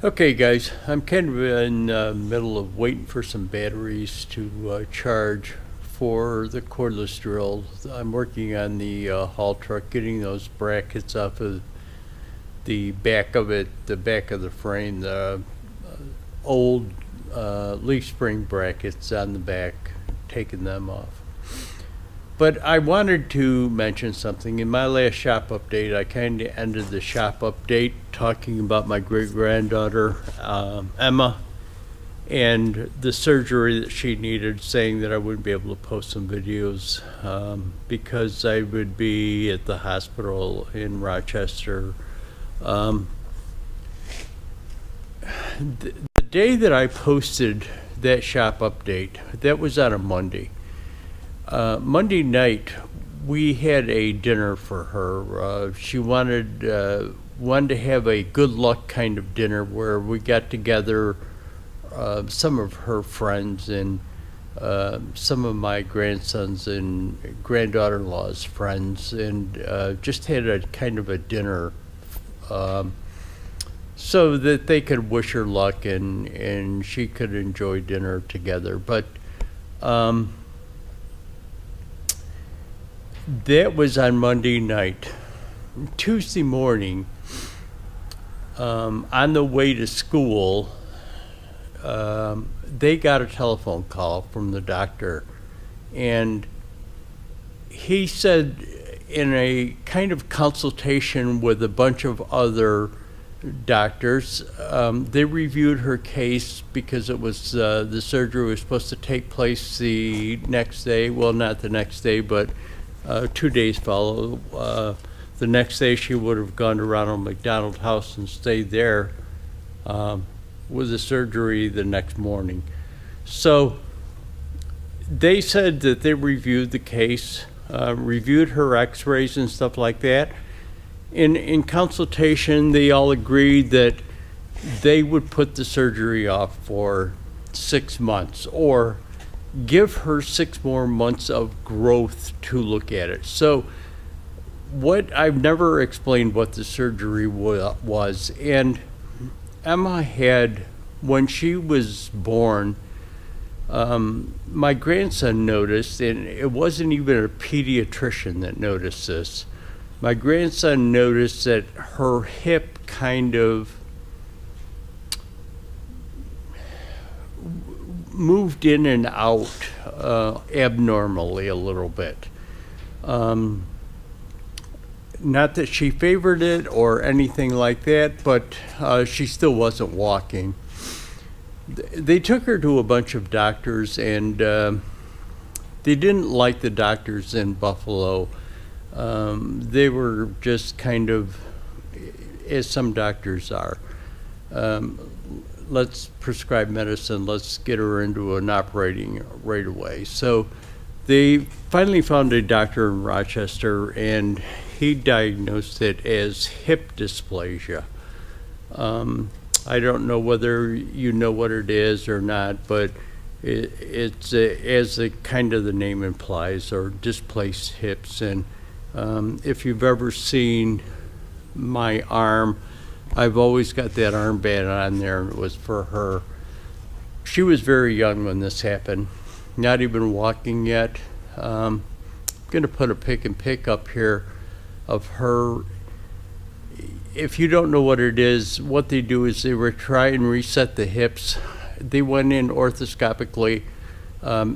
Okay, guys, I'm kind of in the middle of waiting for some batteries to charge for the cordless drill. I'm working on the haul truck, getting those brackets off of the back of it, the back of the frame, the old leaf spring brackets on the back, taking them off. But I wanted to mention something. In my last shop update, I kind of ended the shop update talking about my great-granddaughter, Emma, and the surgery that she needed, saying that I wouldn't be able to post some videos because I would be at the hospital in Rochester. The day that I posted that shop update, that was on a Monday. Monday night, we had a dinner for her. She wanted to have a good luck kind of dinner where we got together some of her friends and some of my grandsons and granddaughter-in-law's friends, and just had a kind of a dinner so that they could wish her luck and she could enjoy dinner together. But that was on Monday night. Tuesday morning, on the way to school, they got a telephone call from the doctor, and he said, in a kind of consultation with a bunch of other doctors, they reviewed her case because it was the surgery was supposed to take place the next day. Well, not the next day, but 2 days follow. The next day she would have gone to Ronald McDonald House and stayed there with the surgery the next morning. So they said that they reviewed the case, reviewed her x-rays and stuff like that. In consultation, they all agreed that they would put the surgery off for 6 months, or give her 6 more months of growth to look at it. So what I've never explained what the surgery was, and Emma had, when she was born, my grandson noticed, and it wasn't even a pediatrician that noticed this. My grandson noticed that her hip kind of moved in and out abnormally a little bit. Not that she favored it or anything like that, but she still wasn't walking. They took her to a bunch of doctors, and they didn't like the doctors in Buffalo. They were just kind of, as some doctors are, let's prescribe medicine, let's get her into an operating right away. So they finally found a doctor in Rochester, and he diagnosed it as hip dysplasia. I don't know whether you know what it is or not, but it's as the kind of the name implies, or displaced hips. And if you've ever seen my arm, I've always got that armband on there, and it was for her. She was very young when this happened, not even walking yet. I'm going to put a pick and pick up here of her. If you don't know what it is, what they do is they try and reset the hips. They went in orthoscopically,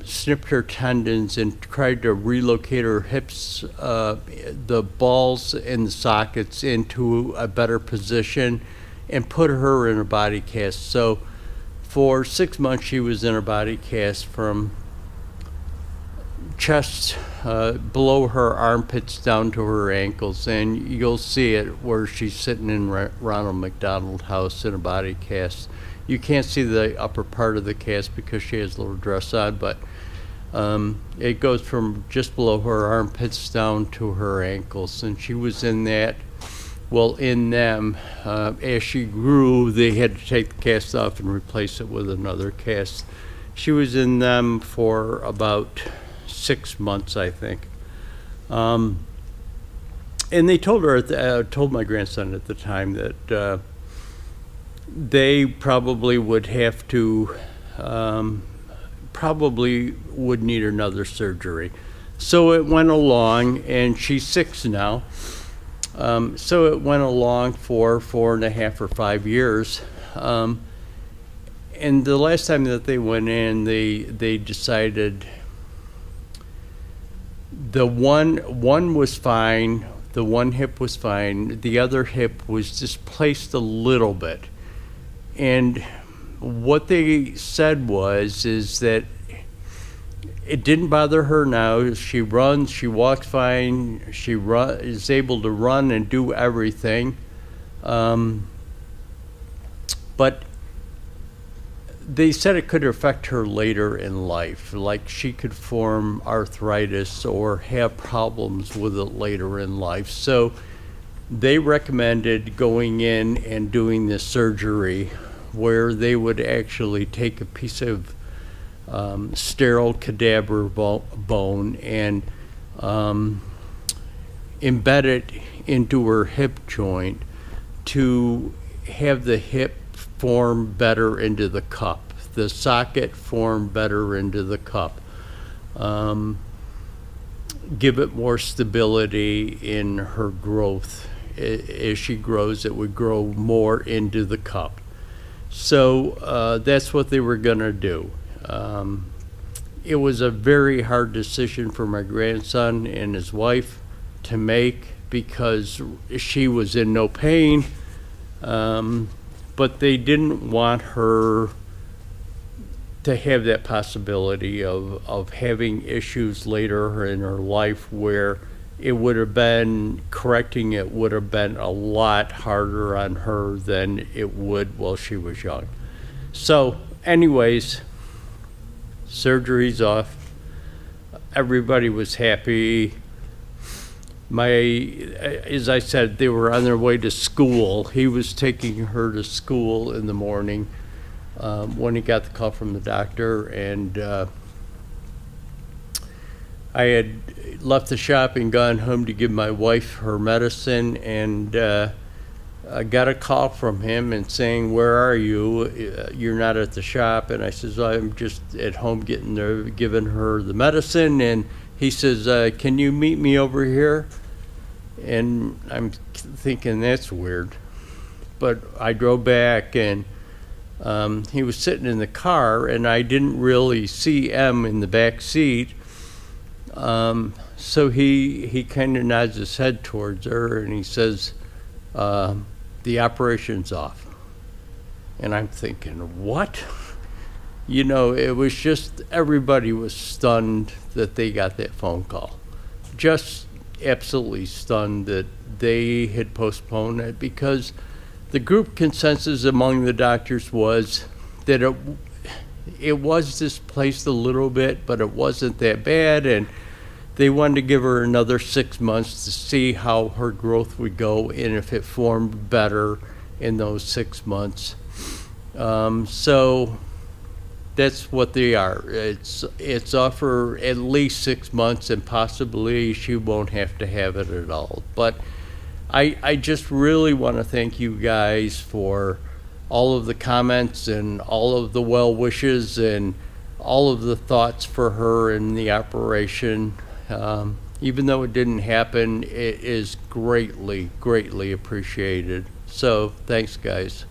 snipped her tendons, and tried to relocate her hips, the balls and the sockets, into a better position and put her in a body cast. So for 6 months she was in a body cast from chest below her armpits down to her ankles, and you'll see it where she's sitting in Ronald McDonald House in a body cast. You can't see the upper part of the cast because she has a little dress on, but it goes from just below her armpits down to her ankles, and she was in that. Well, in them, as she grew, they had to take the cast off and replace it with another cast. She was in them for about 6 months, I think. And they told her, told my grandson at the time that they probably would have to, probably would need another surgery. So it went along, and she's 6 now. So it went along for 4.5 or 5 years. And the last time that they went in, they decided the one was fine, the one hip was fine, the other hip was displaced a little bit. And what they said is that it didn't bother her now. She runs, she walks fine, she is able to run and do everything. But they said it could affect her later in life, like she could form arthritis or have problems with it later in life. So they recommended going in and doing this surgery where they would actually take a piece of sterile cadaver bone and embed it into her hip joint to have the hip form better into the cup, the socket form better into the cup, give it more stability in her growth. As she grows, it would grow more into the cup. So that's what they were gonna do. It was a very hard decision for my grandson and his wife to make because she was in no pain. But they didn't want her to have that possibility of having issues later in her life where it would have been, correcting it would have been a lot harder on her than it would while she was young. So anyways, surgery's off. Everybody was happy. As I said, they were on their way to school. He was taking her to school in the morning when he got the call from the doctor, and I had left the shop and gone home to give my wife her medicine, and I got a call from him and saying, "Where are you? You're not at the shop." And I says, "I'm just at home giving her the medicine." And he says, "Can you meet me over here?" And I'm thinking, that's weird. But I drove back, and he was sitting in the car, and I didn't really see M in the back seat. So he kind of nods his head towards her, and he says, "The operation's off." And I'm thinking, what? You know, it was just, everybody was stunned that they got that phone call. Just absolutely stunned that they had postponed it, because the group consensus among the doctors was that it was displaced a little bit, but it wasn't that bad, and they wanted to give her another 6 months to see how her growth would go and if it formed better in those 6 months. So that's what they are. It's off for at least 6 months, and possibly she won't have to have it at all. But I just really want to thank you guys for all of the comments and all of the well wishes and all of the thoughts for her in the operation. Even though it didn't happen, it is greatly, greatly appreciated. So thanks, guys.